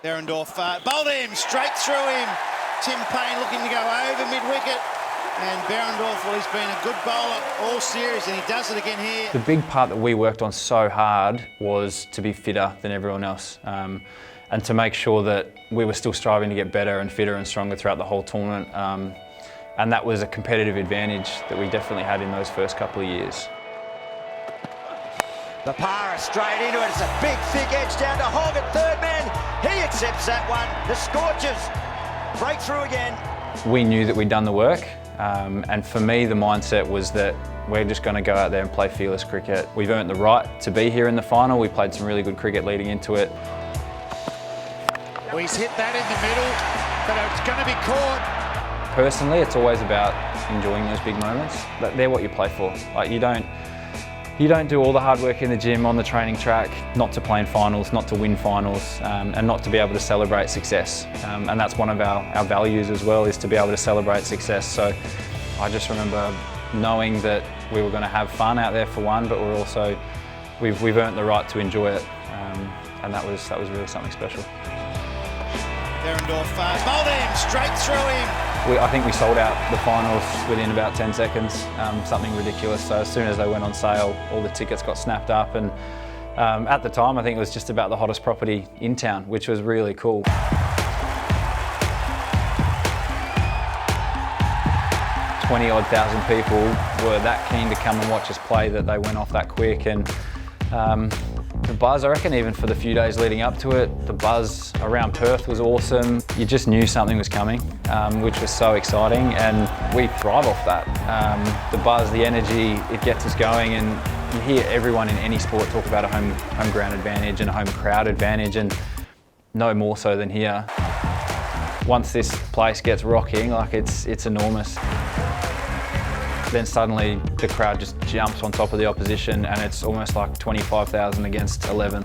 Behrendorff bowled him, straight through him. Tim Payne looking to go over mid-wicket. And Behrendorff, well, he's been a good bowler all series, and he does it again here. The big part that we worked on so hard was to be fitter than everyone else, and to make sure that we were still striving to get better and fitter and stronger throughout the whole tournament. And that was a competitive advantage that we definitely had in those first couple of years. The Para straight into it. It's a big, thick edge down to Hogg at third man. He accepts that one. The Scorchers break through again. We knew that we'd done the work, and for me the mindset was that we're just going to go out there and play fearless cricket. We've earned the right to be here in the final. We played some really good cricket leading into it. Well, he's hit that in the middle, but it's going to be caught. Personally, it's always about enjoying those big moments. They're what you play for. Like, you don't do all the hard work in the gym, on the training track, not to play in finals, not to win finals, and not to be able to celebrate success. And that's one of our values as well, is to be able to celebrate success. So I just remember knowing that we were going to have fun out there for one, but we've earned the right to enjoy it, and that was really something special. Behrendorff bowled him, straight through him. I think we sold out the finals within about 10 seconds, something ridiculous. So as soon as they went on sale, all the tickets got snapped up, and at the time I think it was just about the hottest property in town, which was really cool. 20-odd thousand people were that keen to come and watch us play that they went off that quick, and the buzz, I reckon, even for the few days leading up to it, the buzz around Perth was awesome. You just knew something was coming, which was so exciting, and we thrive off that. The buzz, the energy, it gets us going, and you hear everyone in any sport talk about a home ground advantage and a home crowd advantage, and no more so than here. Once this place gets rocking, like it's enormous. Then suddenly the crowd just jumps on top of the opposition, and it's almost like 25,000 against 11.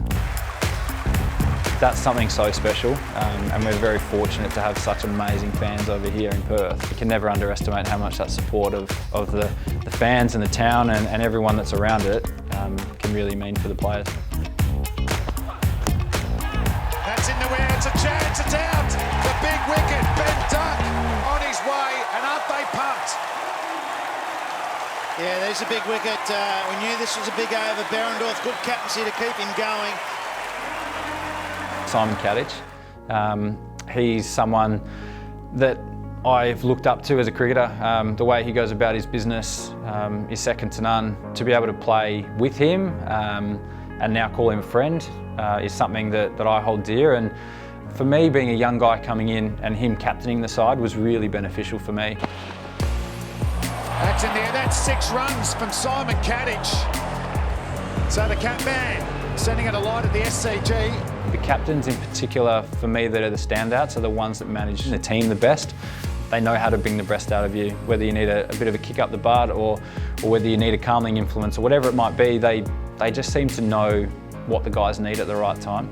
That's something so special, and we're very fortunate to have such amazing fans over here in Perth. You can never underestimate how much that support of the fans and the town and everyone that's around it can really mean for the players. That's in the wind, it's a chance, it's out. The big wicket, Ben Duck on his way, and aren't they pumped? Yeah, there's a big wicket. We knew this was a big over. Behrendorff, good captaincy to keep him going. Simon Kadich, he's someone that I've looked up to as a cricketer. The way he goes about his business is second to none. To be able to play with him and now call him a friend is something that I hold dear. And for me, being a young guy coming in and him captaining the side was really beneficial for me. That's in there, that's 6 runs from Simon Kadich. So the man sending it a light at the SCG. The captains in particular, for me, that are the standouts, are the ones that manage the team the best. They know how to bring the best out of you, whether you need a bit of a kick up the butt or whether you need a calming influence or whatever it might be, they just seem to know what the guys need at the right time.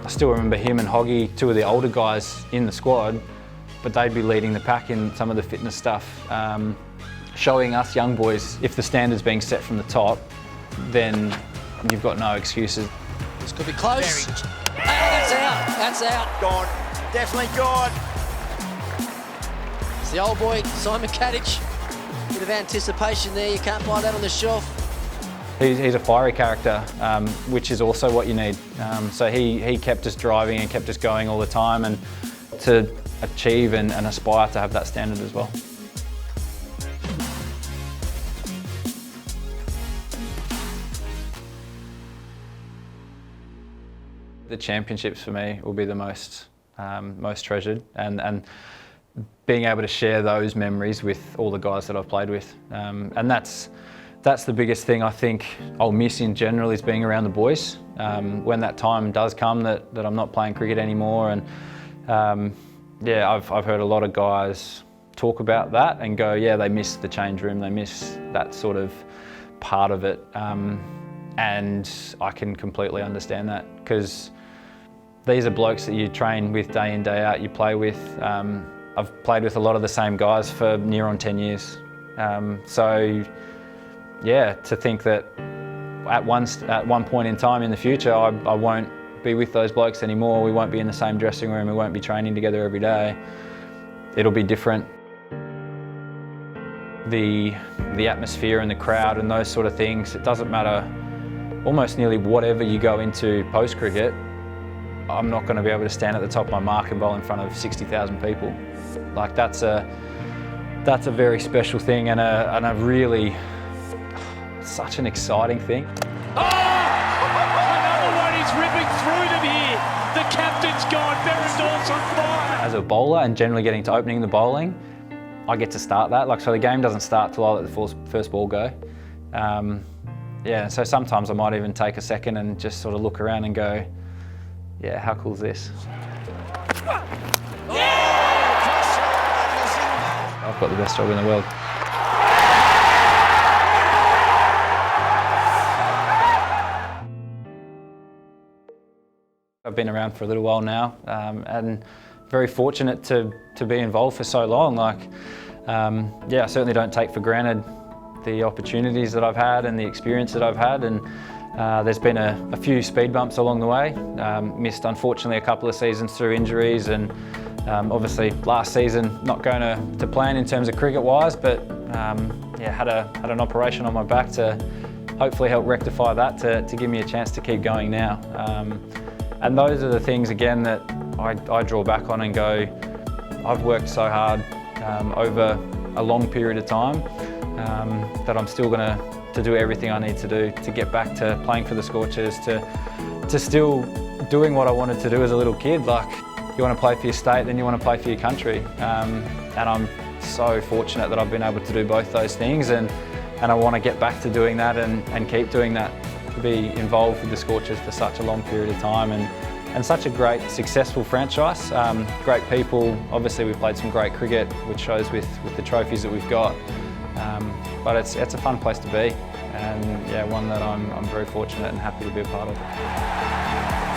I still remember him and Hoggy, 2 of the older guys in the squad, but they'd be leading the pack in some of the fitness stuff, showing us young boys, if the standard's being set from the top, then you've got no excuses. This could be close. That's out, that's out. Gone, definitely gone. It's the old boy, Simon Kadich. Bit of anticipation there, you can't buy that on the shelf. He's a fiery character, which is also what you need. So he kept us driving and kept us going all the time, and to achieve and aspire to have that standard as well. The championships for me will be the most treasured, and being able to share those memories with all the guys that I've played with, and that's the biggest thing I think I'll miss in general, is being around the boys. When that time does come that I'm not playing cricket anymore, and yeah, I've heard a lot of guys talk about that and go, yeah, they miss the change room, they miss that sort of part of it, and I can completely understand that, because these are blokes that you train with day in, day out, you play with. I've played with a lot of the same guys for near on 10 years. So yeah, to think that at one point in time in the future I won't be with those blokes anymore. We won't be in the same dressing room. We won't be training together every day. It'll be different. The atmosphere and the crowd and those sort of things, it doesn't matter almost nearly whatever you go into post-cricket, I'm not going to be able to stand at the top of my mark and bowl in front of 60,000 people. Like that's a very special thing and a really, such an exciting thing. Oh! Another one is ripping through them here. The captain's gone, Behrendorff's on fire. As a bowler and generally getting to opening the bowling, I get to start that. Like, so the game doesn't start till I let the first ball go. Yeah, so sometimes I might even take a second and just sort of look around and go, yeah, how cool is this? I've got the best job in the world. I've been around for a little while now and very fortunate to be involved for so long. Like, yeah, I certainly don't take for granted the opportunities that I've had and the experience that I've had, and there's been a few speed bumps along the way. Missed, unfortunately, a couple of seasons through injuries, and obviously last season not going to plan in terms of cricket-wise, but yeah, had an operation on my back to hopefully help rectify that to give me a chance to keep going now. And those are the things, again, that I draw back on and go, I've worked so hard over a long period of time that I'm still going to do everything I need to do to get back to playing for the Scorchers, to still doing what I wanted to do as a little kid. Like, you want to play for your state, then you want to play for your country. And I'm so fortunate that I've been able to do both those things, and I want to get back to doing that and keep doing that, to be involved with the Scorchers for such a long period of time, and such a great, successful franchise. Great people. Obviously, we've played some great cricket, which shows with the trophies that we've got. But it's a fun place to be, and yeah, one that I'm very fortunate and happy to be a part of.